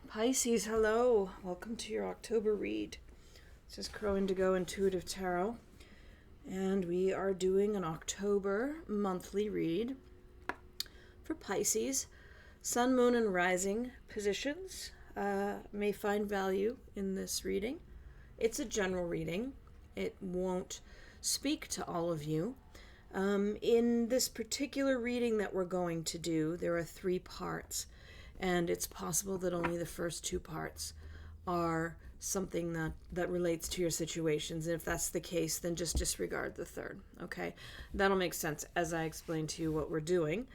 Pisces, hello. Welcome to your October read. This is Crow Indigo Intuitive Tarot, and we are doing an October monthly read for Pisces. Sun, Moon, and Rising positions may find value in this reading. It's a general reading. It won't speak to all of you. In this particular reading that we're going to do, there are 3 parts. And it's possible that only the first 2 parts are something that relates to your situations. And if that's the case, then just disregard the third, okay? That'll make sense as I explain to you what we're doing.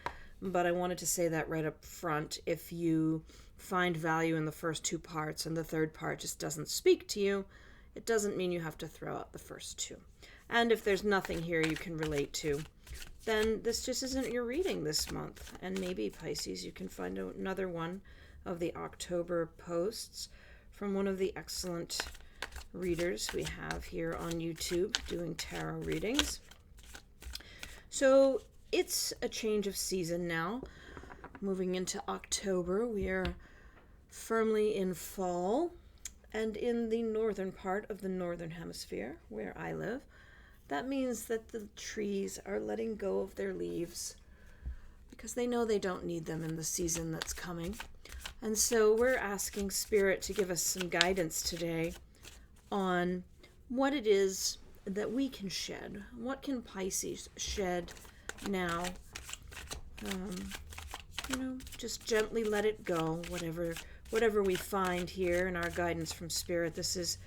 But I wanted to say that right up front. If you find value in the first 2 parts and the third part just doesn't speak to you, it doesn't mean you have to throw out the first 2. And if there's nothing here you can relate to, then this just isn't your reading this month. And maybe, Pisces, you can find another one of the October posts from one of the excellent readers we have here on YouTube doing tarot readings. So it's a change of season now. Moving into October, we are firmly in fall. And in the northern part of the northern hemisphere, where I live, that means that the trees are letting go of their leaves because they know they don't need them in the season that's coming. And so we're asking Spirit to give us some guidance today on what it is that we can shed. What can Pisces shed now? Just gently let it go, whatever we find here in our guidance from Spirit. This is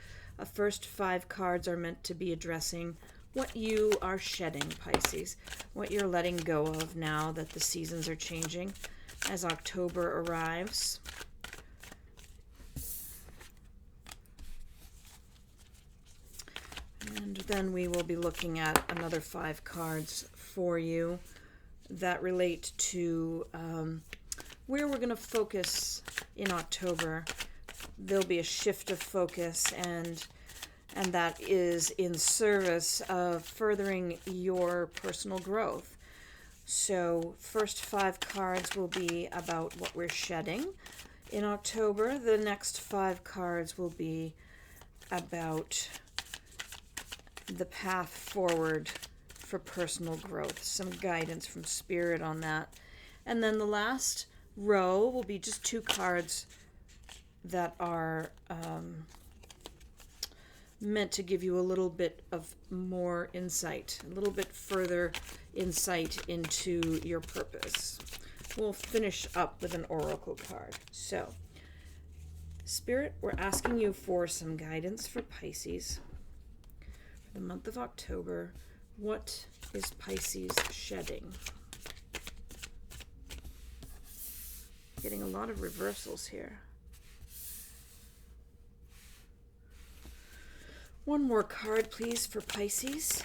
first 5 cards are meant to be addressing what you are shedding, Pisces, what you're letting go of now that the seasons are changing as October arrives. And then we will be looking at another 5 cards for you that relate to where we're going to focus in October. There'll be a shift of focus, and that is in service of furthering your personal growth. So first 5 cards will be about what we're shedding in October. The next 5 cards will be about the path forward for personal growth, some guidance from Spirit on that. And then the last row will be just 2 cards that are meant to give you a little bit of more insight, a little bit further insight into your purpose. We'll finish up with an oracle card. So, Spirit, we're asking you for some guidance for Pisces for the month of October. What is Pisces shedding? Getting a lot of reversals here. One more card, please, for Pisces.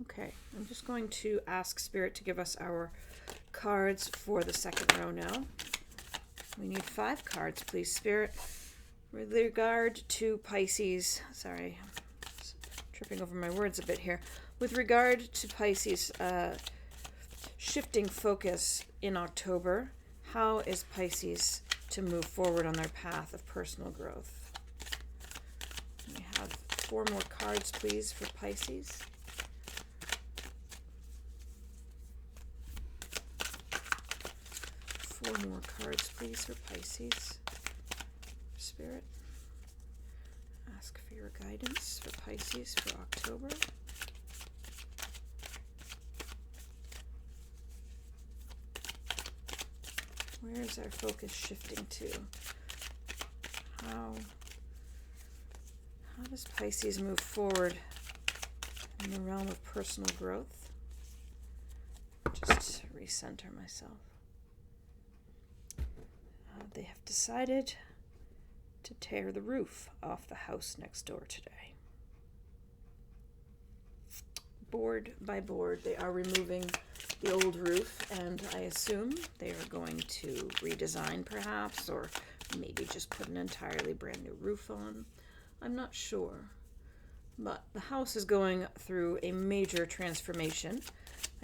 Okay, I'm just going to ask Spirit to give us our cards for the second row now. We need 5 cards, please, Spirit. With regard to Pisces, sorry, tripping over my words a bit here. With regard to Pisces shifting focus in October, how is Pisces to move forward on their path of personal growth? We have 4 more cards, please, for Pisces. Four more cards, please, for Pisces. Spirit, ask for your guidance for Pisces for October. Where is our focus shifting to? How does Pisces move forward in the realm of personal growth? Just recenter myself. They have decided to tear the roof off the house next door today. Board by board, they are removing the old roof, and I assume they are going to redesign perhaps, or maybe just put an entirely brand new roof on. I'm not sure. But the house is going through a major transformation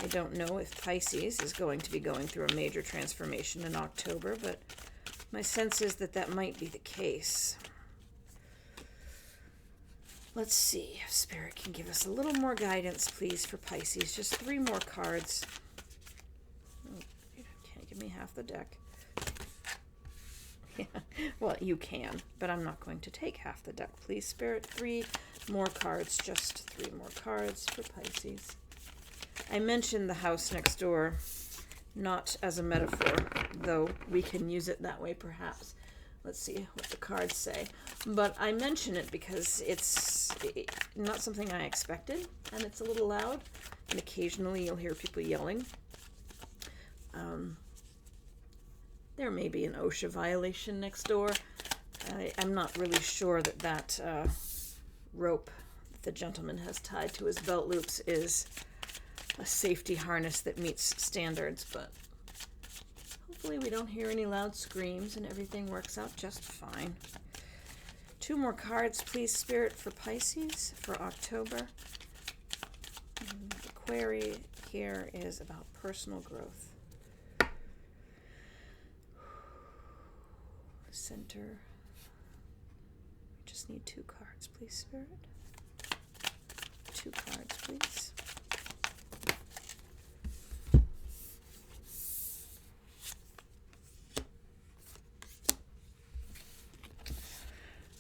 I don't know if Pisces is going to be going through a major transformation in October, but my sense is that that might be the case. Let's see if Spirit can give us a little more guidance, please, for Pisces. Just 3 more cards. Oh, you can't give me half the deck. Yeah, well, you can, but I'm not going to take half the deck, please, Spirit. 3 more cards, just 3 more cards for Pisces. I mentioned the house next door, not as a metaphor, though we can use it that way, perhaps. Let's see what the cards say. But I mention it because it's not something I expected, and it's a little loud, and occasionally you'll hear people yelling. There may be an OSHA violation next door. I'm not really sure that rope that the gentleman has tied to his belt loops is a safety harness that meets standards, but hopefully we don't hear any loud screams and everything works out just fine. 2 more cards, please, Spirit, for Pisces for October. The query here is about personal growth. Center. We just need 2 cards, please, Spirit. 2 cards, please.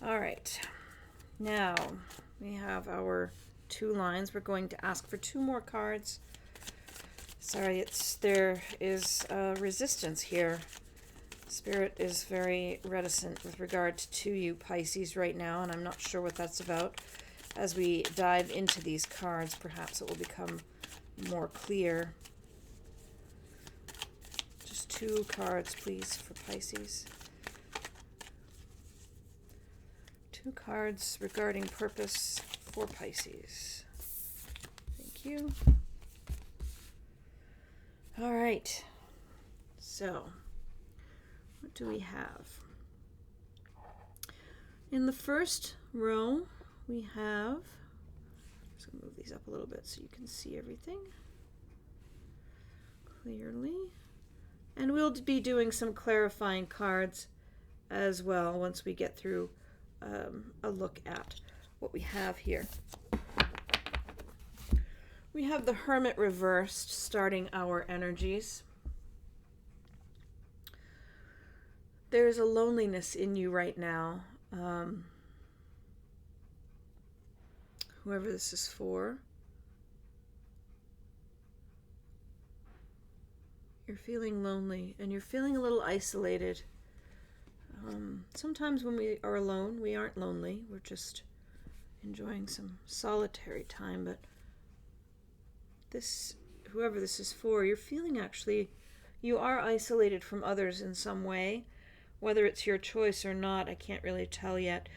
All right, now we have our 2 lines. We're going to ask for 2 more cards. Sorry, there is resistance here. Spirit is very reticent with regard to you, Pisces, right now, and I'm not sure what that's about. As we dive into these cards, perhaps it will become more clear. Just 2 cards, please, for Pisces. 2 cards regarding purpose for Pisces. Thank you. All right. So, what do we have? In the first row, we have, just going to move these up a little bit so you can see everything clearly. And we'll be doing some clarifying cards as well once we get through a look at what we have here. We have the Hermit reversed, starting our energies. There's a loneliness in you right now. Whoever this is for, you're feeling lonely and you're feeling a little isolated. Sometimes when we are alone, we aren't lonely. We're just enjoying some solitary time. But whoever this is for, you're feeling actually, you are isolated from others in some way. Whether it's your choice or not, I can't really tell yet.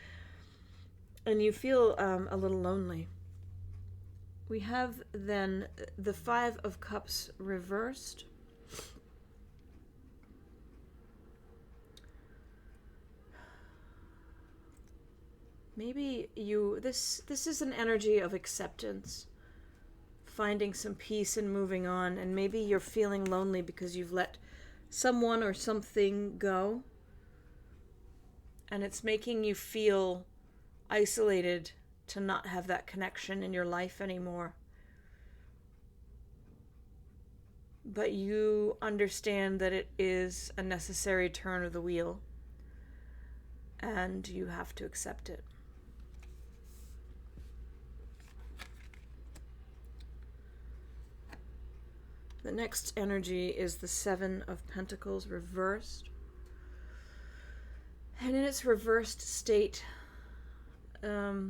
And you feel a little lonely. We have then the 5 of Cups reversed. Maybe this is an energy of acceptance, finding some peace and moving on, and maybe you're feeling lonely because you've let someone or something go, and it's making you feel isolated to not have that connection in your life anymore. But you understand that it is a necessary turn of the wheel, and you have to accept it. The next energy is the 7 of Pentacles reversed. And in its reversed state, this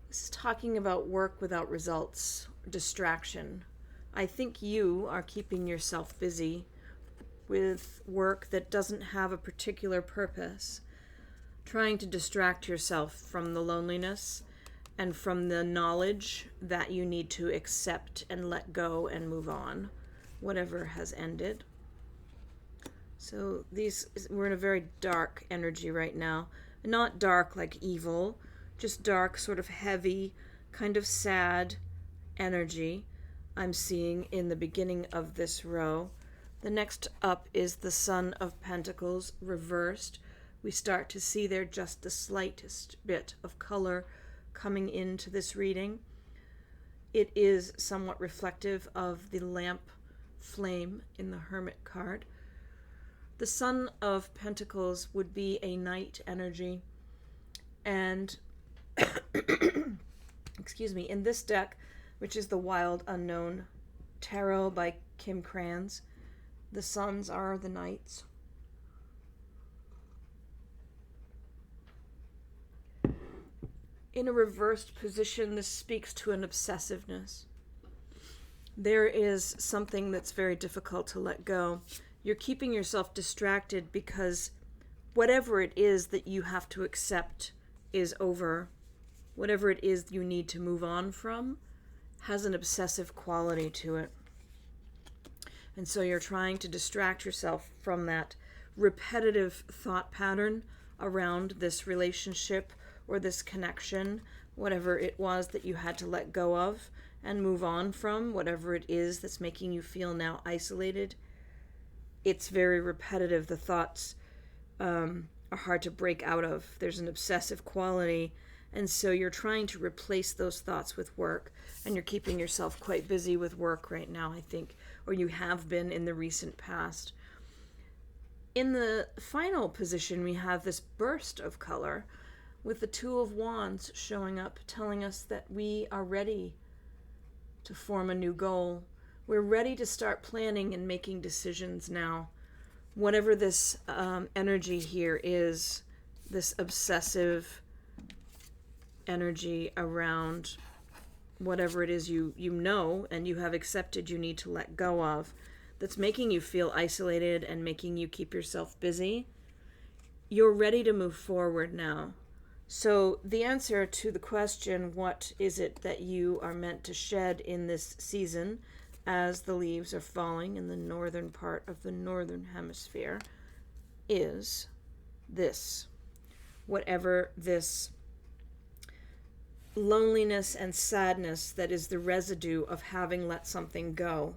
is talking about work without results, distraction. I think you are keeping yourself busy with work that doesn't have a particular purpose, trying to distract yourself from the loneliness and from the knowledge that you need to accept and let go and move on, whatever has ended. So we're in a very dark energy right now. Not dark like evil, just dark, sort of heavy, kind of sad energy. I'm seeing in the beginning of this row. The next up is the Sun of Pentacles reversed. We start to see there just the slightest bit of color coming into this reading. It is somewhat reflective of the lamp flame in the Hermit card. The Sun of Pentacles would be a night energy. And, excuse me, in this deck, which is the Wild Unknown Tarot by Kim Krans, the suns are the nights. In a reversed position, this speaks to an obsessiveness. There is something that's very difficult to let go. You're keeping yourself distracted because whatever it is that you have to accept is over. Whatever it is you need to move on from has an obsessive quality to it. And so you're trying to distract yourself from that repetitive thought pattern around this relationship or this connection, whatever it was that you had to let go of and move on from, whatever it is that's making you feel now isolated. It's very repetitive. The thoughts are hard to break out of. There's an obsessive quality, and so you're trying to replace those thoughts with work, and you're keeping yourself quite busy with work right now, I think, or you have been in the recent past. In the final position, we have this burst of color with the Two of Wands showing up, telling us that we are ready to form a new goal. We're ready to start planning and making decisions now. Whatever this energy here is, this obsessive energy around whatever it is you know and you have accepted you need to let go of, that's making you feel isolated and making you keep yourself busy, you're ready to move forward now. So the answer to the question, what is it that you are meant to shed in this season as the leaves are falling in the northern part of the northern hemisphere, is this. Whatever this loneliness and sadness that is the residue of having let something go,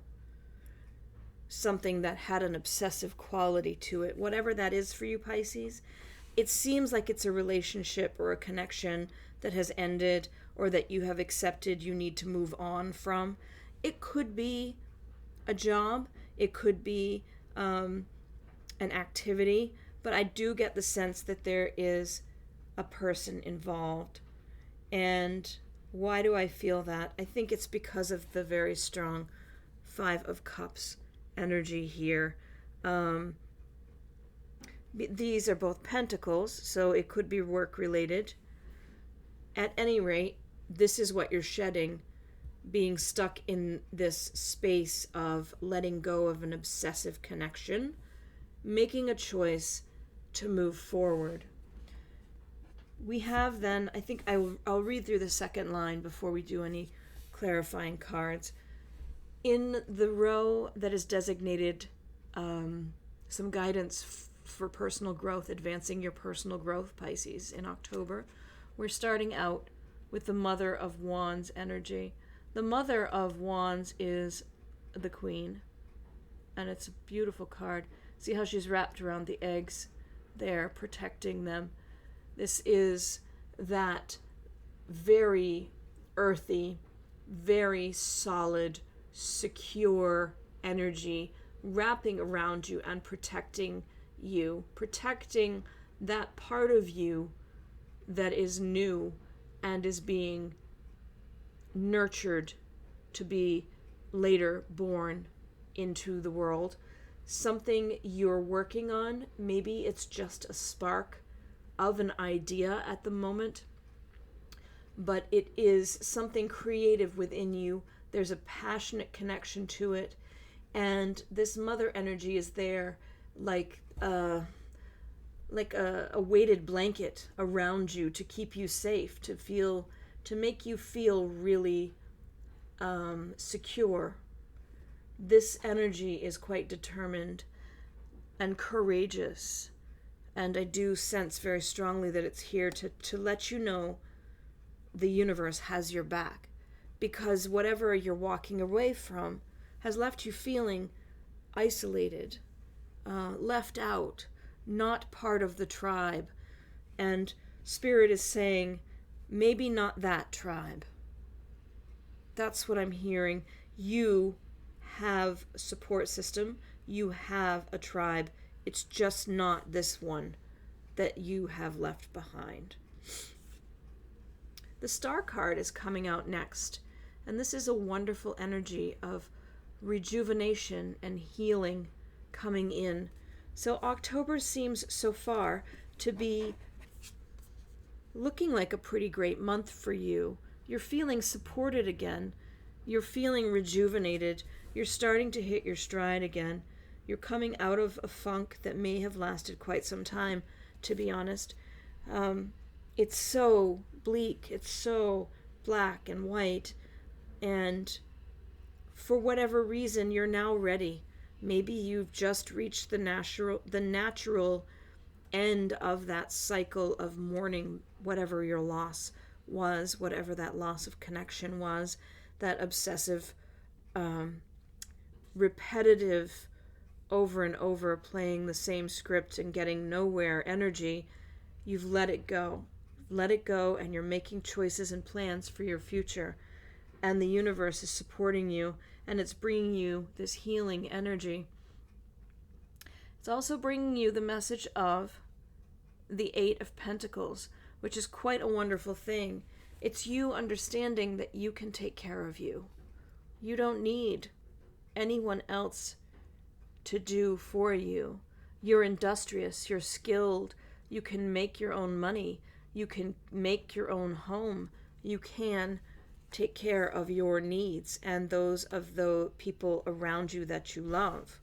something that had an obsessive quality to it, whatever that is for you, Pisces, it seems like it's a relationship or a connection that has ended or that you have accepted you need to move on from. It could be a job, it could be an activity, but I do get the sense that there is a person involved. And why do I feel that? I think it's because of the very strong Five of Cups energy here. These are both pentacles, so it could be work related. At any rate, this is what you're shedding, being stuck in this space of letting go of an obsessive connection, making a choice to move forward. We have then, I think I'll read through the second line before we do any clarifying cards. In the row that is designated some guidance for personal growth, advancing your personal growth, Pisces, in October, we're starting out with the Mother of Wands energy. The Mother of Wands is the Queen, and it's a beautiful card. See how she's wrapped around the eggs there, protecting them. This is that very earthy, very solid, secure energy wrapping around you and protecting you, protecting that part of you that is new and is being nurtured to be later born into the world. Something you're working on, maybe it's just a spark of an idea at the moment, but it is something creative within you. There's a passionate connection to it, and this mother energy is there like a weighted blanket around you to keep you safe, to make you feel really secure. This energy is quite determined and courageous. And I do sense very strongly that it's here to let you know the universe has your back. because whatever you're walking away from has left you feeling isolated, left out, not part of the tribe. And Spirit is saying, maybe not that tribe. That's what I'm hearing. You have a support system. You have a tribe. It's just not this one that you have left behind. The Star card is coming out next, and this is a wonderful energy of rejuvenation and healing coming in. So October seems so far to be looking like a pretty great month for you. You're feeling supported again. You're feeling rejuvenated. You're starting to hit your stride again. You're coming out of a funk that may have lasted quite some time, to be honest. It's so bleak. It's so black and white. And for whatever reason, you're now ready. Maybe you've just reached the natural end of that cycle of mourning whatever your loss was, whatever that loss of connection was, that obsessive, repetitive, over and over playing the same script and getting nowhere energy. You've let it go. Let it go, and you're making choices and plans for your future. And the universe is supporting you, and it's bringing you this healing energy. It's also bringing you the message of the Eight of Pentacles, which is quite a wonderful thing. It's you understanding that you can take care of you. You don't need anyone else to do for you. You're industrious, you're skilled, you can make your own money, you can make your own home, you can take care of your needs and those of the people around you that you love.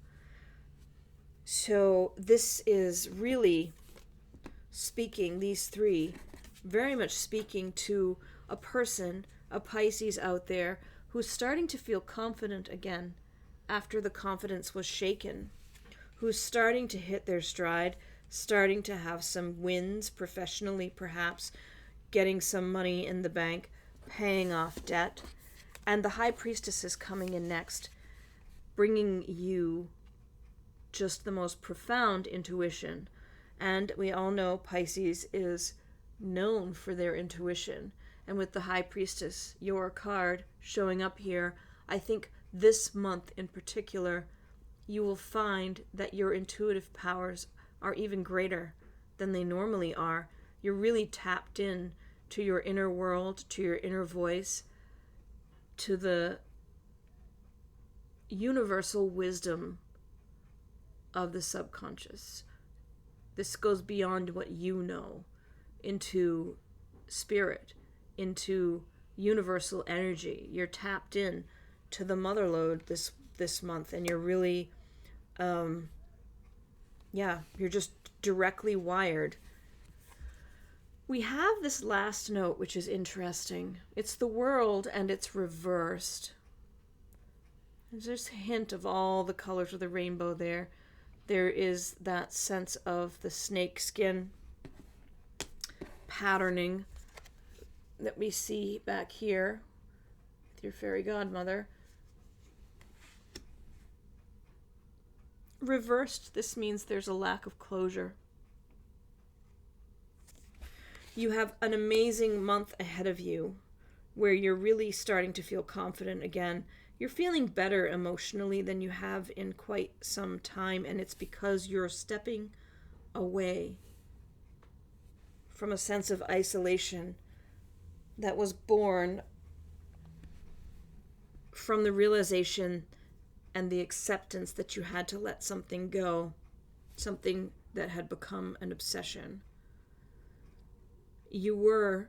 So this is really speaking, these three, very much speaking to a person, a Pisces out there, who's starting to feel confident again after the confidence was shaken, who's starting to hit their stride, starting to have some wins professionally, perhaps getting some money in the bank, paying off debt. And the High Priestess is coming in next, bringing you just the most profound intuition. And we all know Pisces is known for their intuition. And with the High Priestess, your card showing up here, I think this month in particular, you will find that your intuitive powers are even greater than they normally are. You're really tapped in to your inner world, to your inner voice, to the universal wisdom of the subconscious. This goes beyond what you know, into spirit, into universal energy. You're tapped in to the mother lode this month, and you're really, you're just directly wired. We have this last note, which is interesting. It's the World, and it's reversed. There's this hint of all the colors of the rainbow there. There is that sense of the snake skin patterning that we see back here with your fairy godmother. Reversed, this means there's a lack of closure. You have an amazing month ahead of you where you're really starting to feel confident again. You're feeling better emotionally than you have in quite some time, and it's because you're stepping away from a sense of isolation that was born from the realization and the acceptance that you had to let something go, something that had become an obsession. You were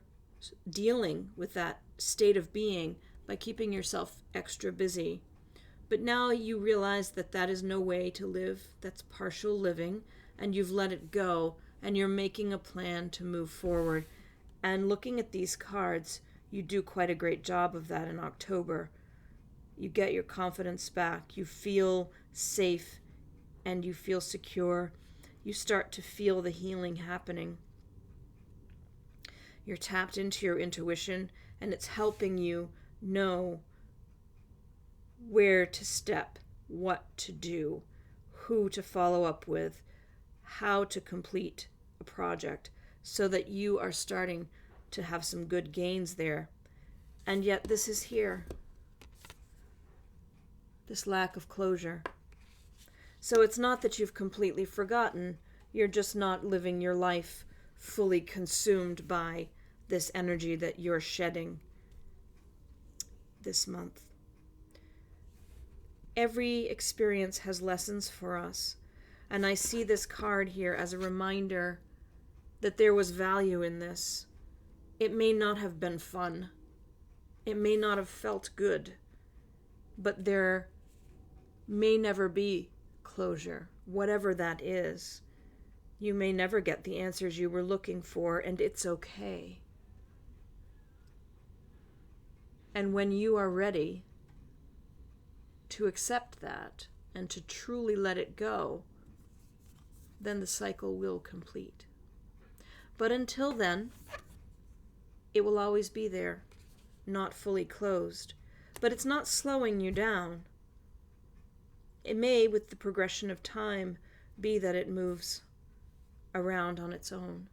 dealing with that state of being by keeping yourself extra busy. But now you realize that that is no way to live. That's partial living, and you've let it go, and you're making a plan to move forward. And looking at these cards, you do quite a great job of that in October. You get your confidence back. You feel safe, and you feel secure. You start to feel the healing happening. You're tapped into your intuition, and it's helping you know where to step, what to do, who to follow up with, how to complete a project, so that you are starting to have some good gains there. And yet this is here. This lack of closure. So it's not that you've completely forgotten, you're just not living your life fully consumed by this energy that you're shedding this month. Every experience has lessons for us, and I see this card here as a reminder that there was value in this. It may not have been fun. It may not have felt good, but there may never be closure, whatever that is. You may never get the answers you were looking for, and it's okay. And when you are ready to accept that and to truly let it go, then the cycle will complete. But until then, it will always be there, not fully closed. But it's not slowing you down. It may, with the progression of time, be that it moves around on its own.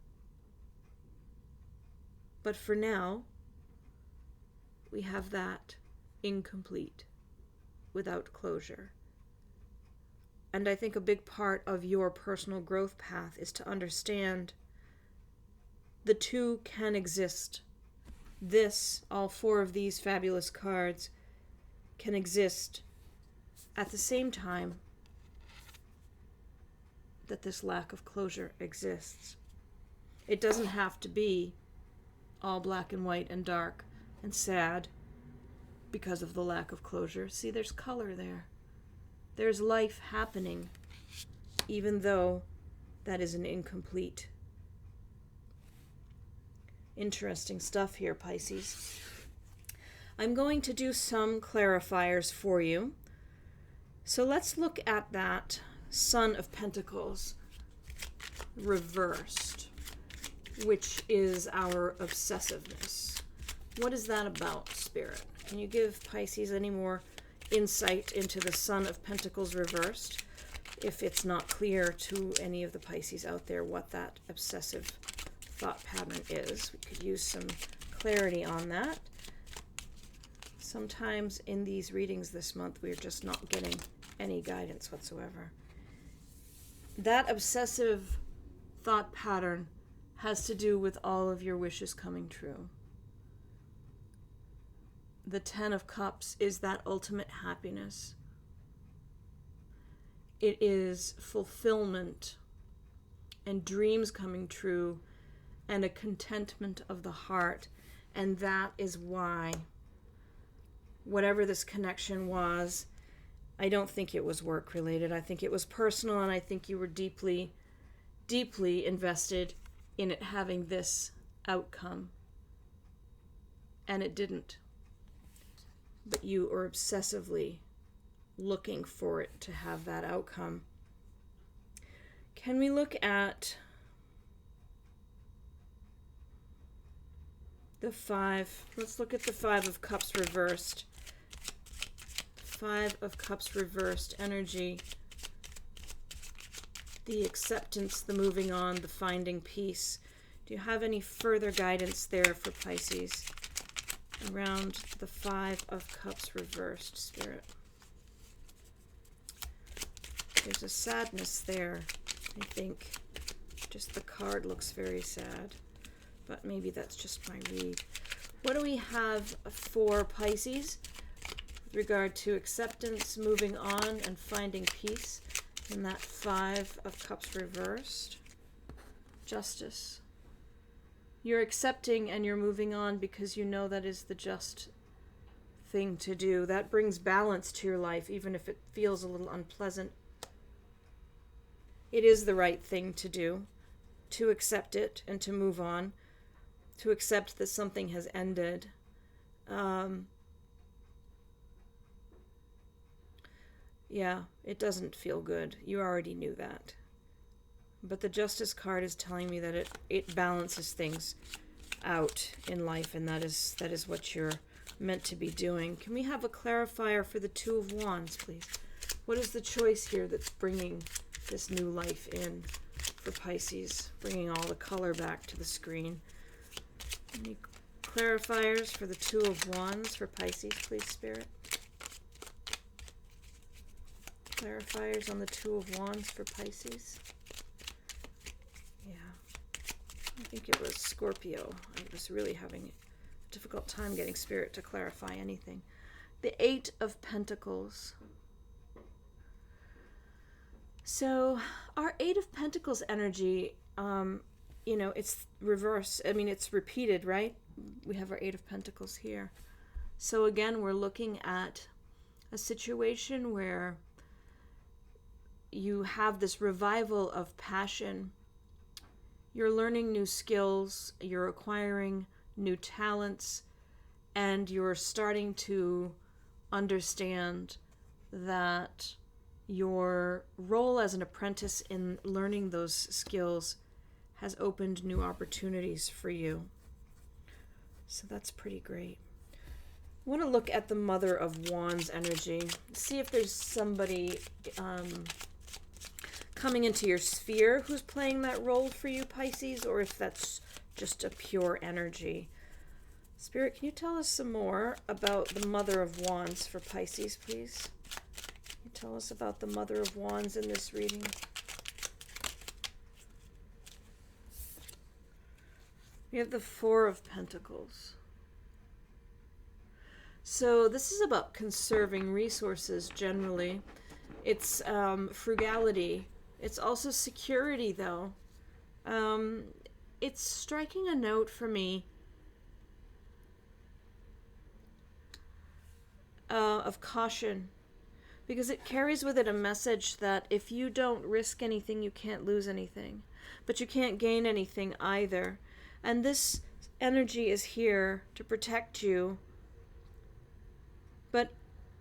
But for now, we have that incomplete, without closure. And I think a big part of your personal growth path is to understand the two can exist. All four of these fabulous cards can exist at the same time that this lack of closure exists. It doesn't have to be all black and white and dark and sad because of the lack of closure. See, there's color there. There's life happening, even though that is an incomplete. Interesting stuff here, Pisces. I'm going to do some clarifiers for you. So let's look at that Son of Pentacles reversed, which is our obsessiveness. What is that about, Spirit? Can you give Pisces any more insight into the Son of Pentacles reversed, if it's not clear to any of the Pisces out there what that obsessive thought pattern is? We could use some clarity on that. Sometimes in these readings this month, we're just not getting any guidance whatsoever. That obsessive thought pattern has to do with all of your wishes coming true. The Ten of Cups is that ultimate happiness. It is fulfillment and dreams coming true and a contentment of the heart. And that is why, whatever this connection was, I don't think it was work related. I think it was personal, and I think you were deeply, deeply invested in it having this outcome. And it didn't. But you are obsessively looking for it to have that outcome. Can we look at the Five? Let's look at the Five of Cups reversed. Five of Cups reversed energy. The acceptance, the moving on, the finding peace. Do you have any further guidance there for Pisces around the Five of Cups reversed, Spirit? There's a sadness there, I think. Just the card looks very sad, but maybe that's just my read. What do we have for Pisces with regard to acceptance, moving on, and finding peace in that Five of Cups reversed? Justice. You're accepting and you're moving on because you know that is the just thing to do. That brings balance to your life, even if it feels a little unpleasant. It is the right thing to do, to accept it and to move on, to accept that something has ended. Yeah, it doesn't feel good. You already knew that. But the Justice card is telling me that it balances things out in life, and that is what you're meant to be doing. Can we have a clarifier for the Two of Wands, please? What is the choice here that's bringing this new life in for Pisces, bringing all the color back to the screen? Any clarifiers for the Two of Wands for Pisces, please, Spirit? Clarifiers on the Two of Wands for Pisces. Yeah, I think it was Scorpio. I was really having a difficult time getting Spirit to clarify anything. The Eight of Pentacles. So our Eight of Pentacles energy, you know, it's reverse. I mean, it's repeated, right? We have our Eight of Pentacles here. So again, we're looking at a situation where you have this revival of passion. You're learning new skills, you're acquiring new talents, and you're starting to understand that your role as an apprentice in learning those skills has opened new opportunities for you. So that's pretty great. I want to look at the Mother of Wands energy. See if there's somebody coming into your sphere who's playing that role for you, Pisces, or if that's just a pure energy. Spirit, can you tell us some more about the Mother of Wands for Pisces, please? Can you tell us about the Mother of Wands in this reading? We have the Four of Pentacles. So this is about conserving resources generally. It's frugality. It's also security, though. It's striking a note for me of caution, because it carries with it a message that if you don't risk anything, you can't lose anything, but you can't gain anything either. And this energy is here to protect you, but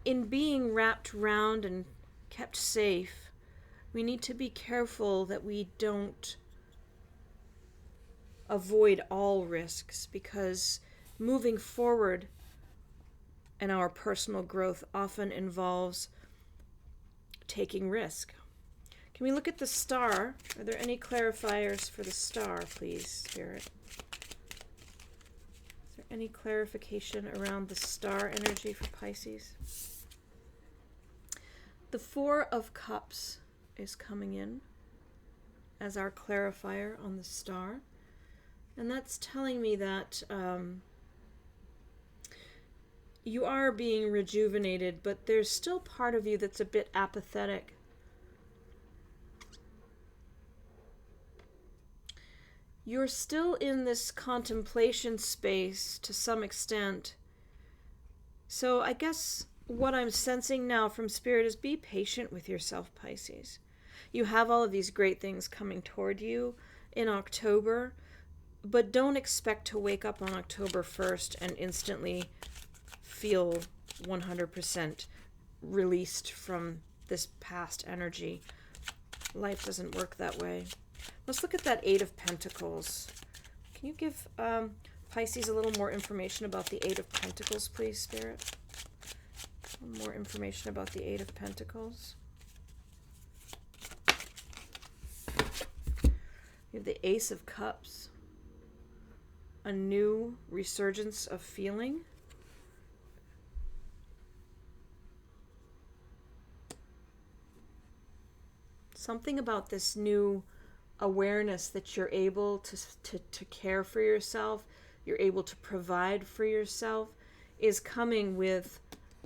in being wrapped round and kept safe, we need to be careful that we don't avoid all risks, because moving forward in our personal growth often involves taking risk. Can we look at the Star? Are there any clarifiers for the Star, please, Spirit? Is there any clarification around the Star energy for Pisces? The Four of Cups is coming in as our clarifier on the Star. And that's telling me that you are being rejuvenated, but there's still part of you that's a bit apathetic. You're still in this contemplation space to some extent. So I guess what I'm sensing now from Spirit is be patient with yourself, Pisces. You have all of these great things coming toward you in October, but don't expect to wake up on October 1st and instantly feel 100% released from this past energy. Life doesn't work that way. Let's look at that Eight of Pentacles. Can you give Pisces a little more information about the Eight of Pentacles, please, Spirit? More information about the Eight of Pentacles. You have the Ace of Cups. A new resurgence of feeling. Something about this new awareness that you're able to care for yourself, you're able to provide for yourself, is coming with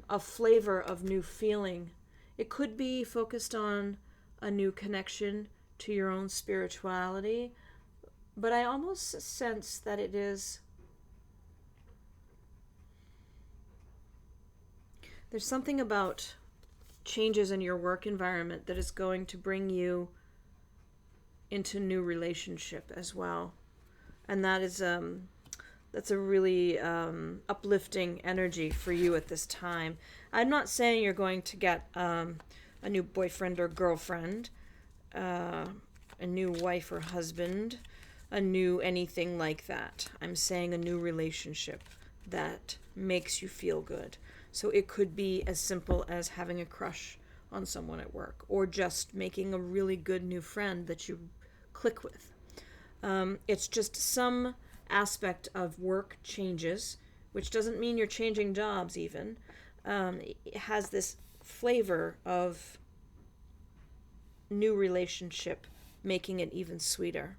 a flavor of new feeling. It could be focused on a new connection to your own spirituality, but I almost sense that it is, there's something about changes in your work environment that is going to bring you into new relationship as well. And that is that's a really uplifting energy for you at this time. I'm not saying you're going to get a new boyfriend or girlfriend, a new wife or husband, a new anything like that. I'm saying a new relationship, that makes you feel good. So it could be as simple as having a crush on someone at work, or just making a really good new friend that you click with. It's just some aspect of work changes, which doesn't mean you're changing jobs even. It has this flavor of new relationship, making it even sweeter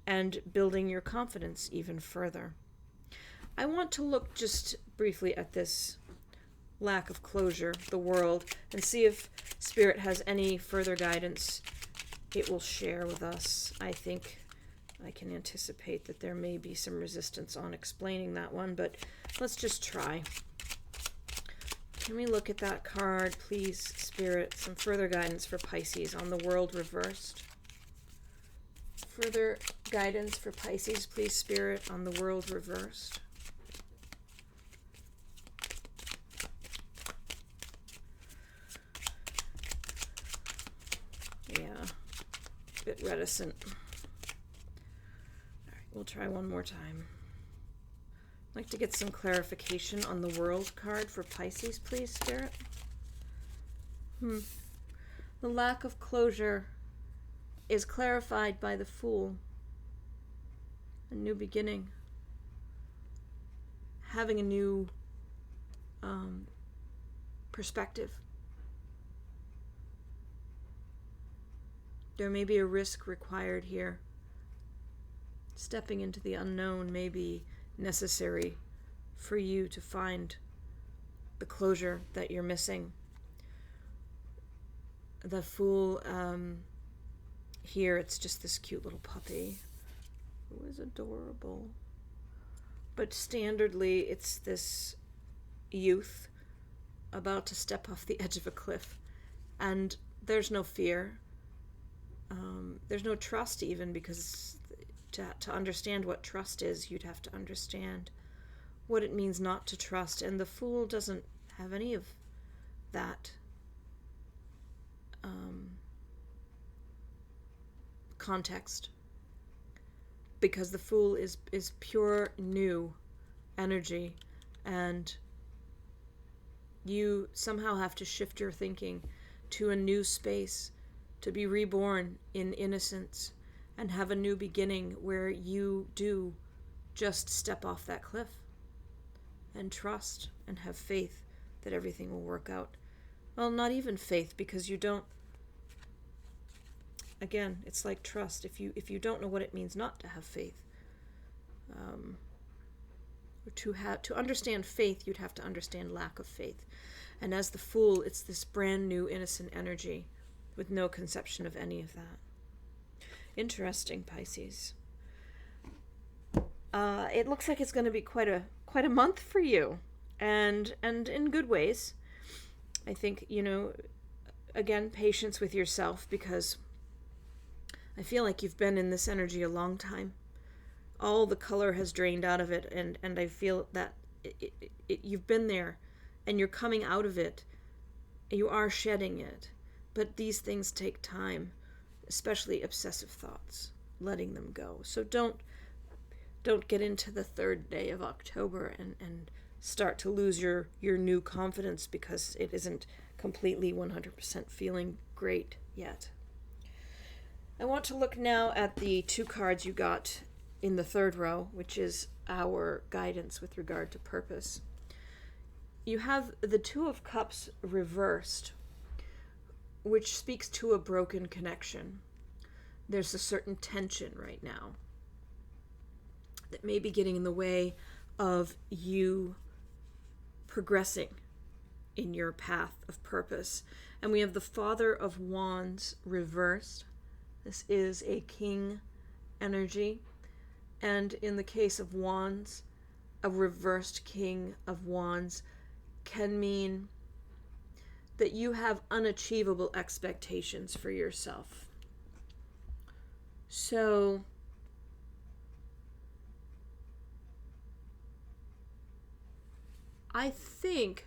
and building your confidence even further. I want to look just briefly at this lack of closure, the world, and see if Spirit has any further guidance it will share with us. I think I can anticipate that there may be some resistance on explaining that one, but let's just try. Can we look at that card, please, Spirit? Some further guidance for Pisces on the world reversed. Further guidance for Pisces, please, Spirit, on the world reversed. Yeah, a bit reticent. All right, we'll try one more time. I'd like to get some clarification on the world card for Pisces, please, Spirit. The lack of closure is clarified by the Fool. A new beginning. Having a new perspective. There may be a risk required here. Stepping into the unknown may be necessary for you to find the closure that you're missing. The Fool, here it's just this cute little puppy who is adorable. But standardly, it's this youth about to step off the edge of a cliff. And there's no fear. There's no trust even, because to understand what trust is, you'd have to understand what it means not to trust. And the Fool doesn't have any of that context, because the Fool is pure new energy, and you somehow have to shift your thinking to a new space, to be reborn in innocence and have a new beginning where you do just step off that cliff and trust and have faith that everything will work out. Well, not even faith, because you don't. Again, it's like trust. If you don't know what it means not to have faith, to understand faith, you'd have to understand lack of faith. And as the Fool, it's this brand new innocent energy with no conception of any of that. Interesting, Pisces. It looks like it's going to be quite a month for you, and in good ways. I think, again, patience with yourself, because I feel like you've been in this energy a long time. All the color has drained out of it, and I feel that you've been there, and you're coming out of it. You are shedding it, but these things take time, especially obsessive thoughts, letting them go. So don't get into the third day of October and start to lose your new confidence because it isn't completely 100% feeling great yet. I want to look now at the two cards you got in the third row, which is our guidance with regard to purpose. You have the Two of Cups reversed, which speaks to a broken connection. There's a certain tension right now that may be getting in the way of you progressing in your path of purpose. And we have the Father of Wands reversed. This is a king energy. And in the case of Wands, a reversed King of Wands can mean that you have unachievable expectations for yourself. So I think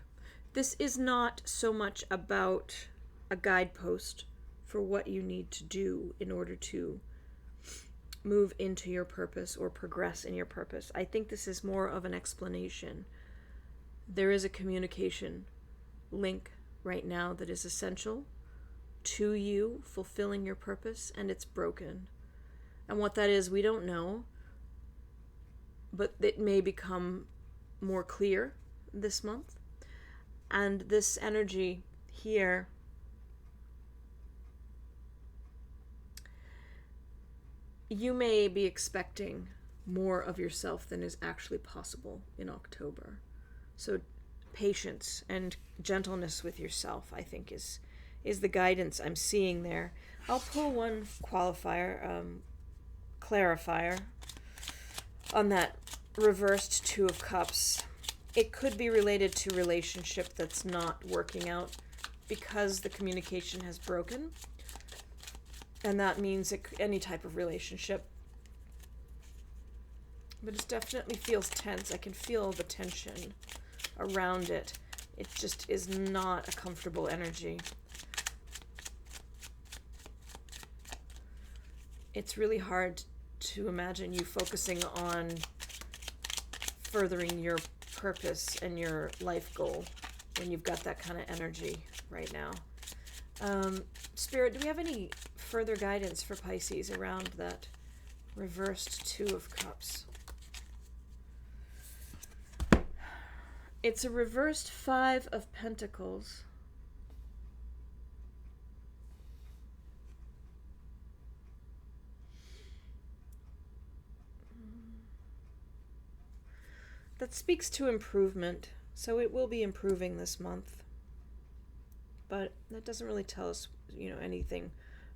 this is not so much about a guidepost for what you need to do in order to move into your purpose or progress in your purpose. I think this is more of an explanation. There is a communication link right now that is essential to you fulfilling your purpose, and it's broken. And what that is, we don't know, but it may become more clear this month. And this energy here you may be expecting more of yourself than is actually possible in October. So patience and gentleness with yourself, I think, is the guidance I'm seeing there. I'll pull one clarifier on that reversed Two of Cups. It could be related to relationship that's not working out because the communication has broken. And that means any type of relationship. But it definitely feels tense. I can feel the tension around it. It just is not a comfortable energy. It's really hard to imagine you focusing on furthering your purpose and your life goal when you've got that kind of energy right now. Spirit, do we have any further guidance for Pisces around that reversed Two of Cups? It's a reversed Five of Pentacles. That speaks to improvement, so it will be improving this month. But that doesn't really tell us, anything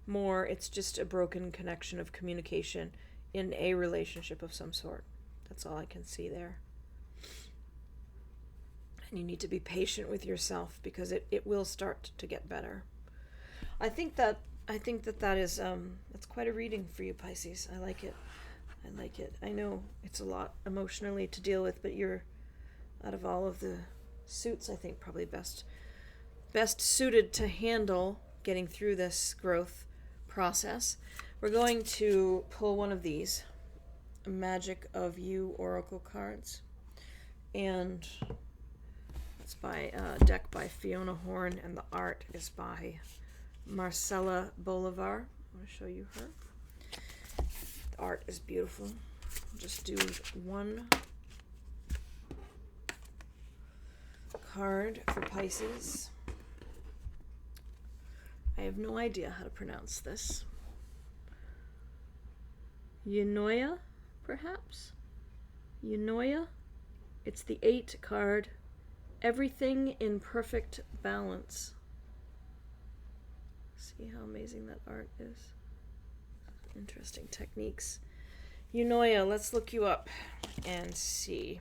more. It's just a broken connection of communication in a relationship of some sort. That's all I can see there. And you need to be patient with yourself because it will start to get better. I think that is that's quite a reading for you, Pisces. I like it. I know it's a lot emotionally to deal with, but you're, out of all of the suits, I think probably best suited to handle getting through this growth process. We're going to pull one of these Magick of You Oracle cards, and it's by a deck by Fiona Horn, and the art is by Marcella Bolivar. I want to show you her. The art is beautiful. I'll just do one card for Pisces. I have no idea how to pronounce this. Eunoia, perhaps? Eunoia? It's the 8 card. Everything in perfect balance. See how amazing that art is? Interesting techniques. Eunoia, let's look you up and see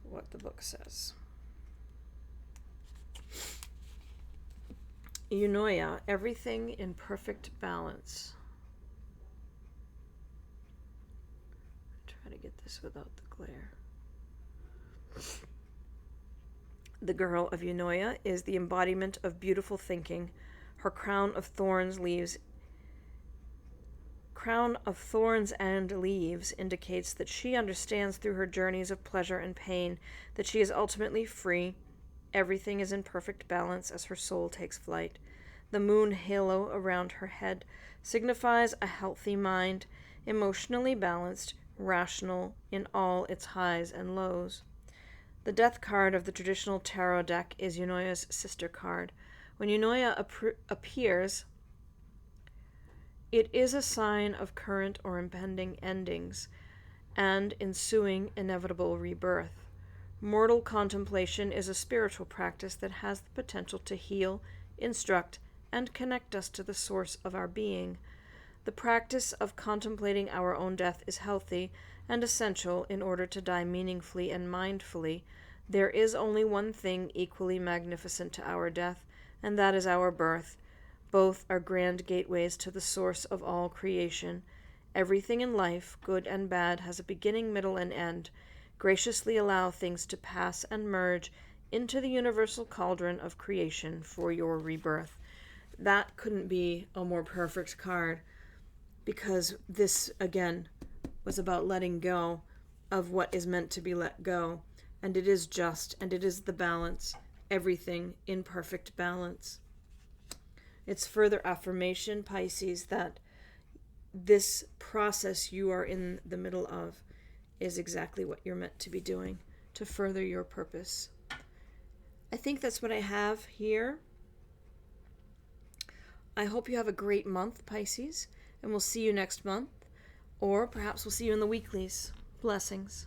what the book says. Eunoia, everything in perfect balance. Try to get this without the glare. The girl of Eunoia is the embodiment of beautiful thinking. Her crown of thorns and leaves indicates that she understands through her journeys of pleasure and pain that she is ultimately free. Everything is in perfect balance as her soul takes flight. The moon halo around her head signifies a healthy mind, emotionally balanced, rational in all its highs and lows. The death card of the traditional tarot deck is Eunoia's sister card. When Eunoia appears, it is a sign of current or impending endings and ensuing inevitable rebirth. Mortal contemplation is a spiritual practice that has the potential to heal, instruct, and connect us to the source of our being. The practice of contemplating our own death is healthy and essential in order to die meaningfully and mindfully. There is only one thing equally magnificent to our death, and that is our birth. Both are grand gateways to the source of all creation. Everything in life, good and bad, has a beginning, middle, and end. Graciously allow things to pass and merge into the universal cauldron of creation for your rebirth. That couldn't be a more perfect card. because this, again, was about letting go of what is meant to be let go. And it is just, and it is the balance, everything in perfect balance. It's further affirmation, Pisces, that this process you are in the middle of is exactly what you're meant to be doing to further your purpose. I think that's what I have here. I hope you have a great month, Pisces, and we'll see you next month, or perhaps we'll see you in the weeklies. Blessings.